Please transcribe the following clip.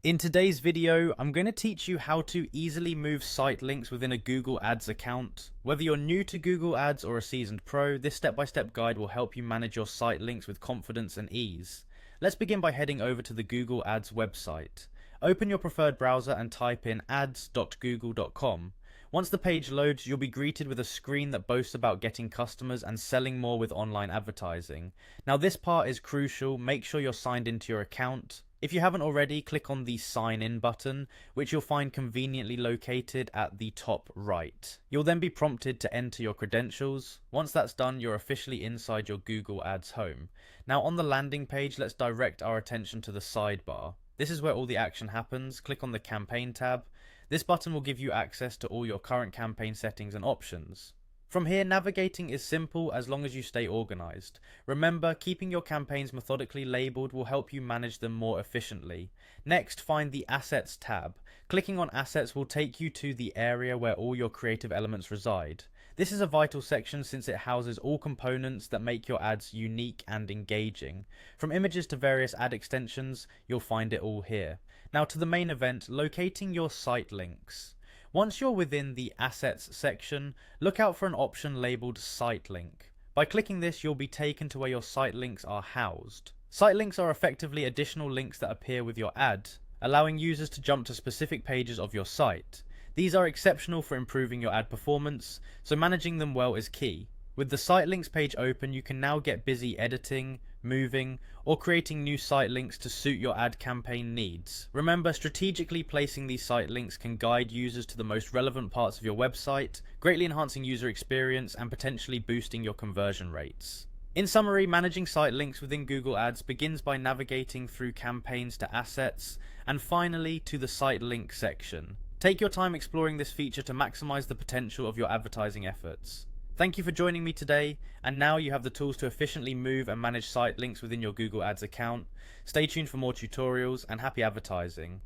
In today's video, I'm going to teach you how to easily move site links within a Google Ads account. Whether you're new to Google Ads or a seasoned pro, this step-by-step guide will help you manage your site links with confidence and ease. Let's begin by heading over to the Google Ads website. Open your preferred browser and type in ads.google.com. Once the page loads, you'll be greeted with a screen that boasts about getting customers and selling more with online advertising. Now this part is crucial. Make sure you're signed into your account. If you haven't already, click on the sign in button, which you'll find conveniently located at the top right. You'll then be prompted to enter your credentials. Once that's done, you're officially inside your Google Ads home. Now on the landing page, let's direct our attention to the sidebar. This is where all the action happens. Click on the campaign tab. This button will give you access to all your current campaign settings and options. From here, navigating is simple as long as you stay organized. Remember, keeping your campaigns methodically labeled will help you manage them more efficiently. Next, find the Assets tab. Clicking on Assets will take you to the area where all your creative elements reside. This is a vital section since it houses all components that make your ads unique and engaging. From images to various ad extensions, you'll find it all here. Now to the main event, locating your site links. Once you're within the Assets section, look out for an option labeled Site Link. By clicking this, you'll be taken to where your site links are housed. Site links are effectively additional links that appear with your ad, allowing users to jump to specific pages of your site. These are exceptional for improving your ad performance, so managing them well is key. With the site links page open, you can now get busy editing, moving, or creating new site links to suit your ad campaign needs. Remember, strategically placing these site links can guide users to the most relevant parts of your website, greatly enhancing user experience and potentially boosting your conversion rates. In summary, managing site links within Google Ads begins by navigating through campaigns to assets, and finally to the site link section. Take your time exploring this feature to maximize the potential of your advertising efforts. Thank you for joining me today, and now you have the tools to efficiently move and manage site links within your Google Ads account. Stay tuned for more tutorials, and happy advertising.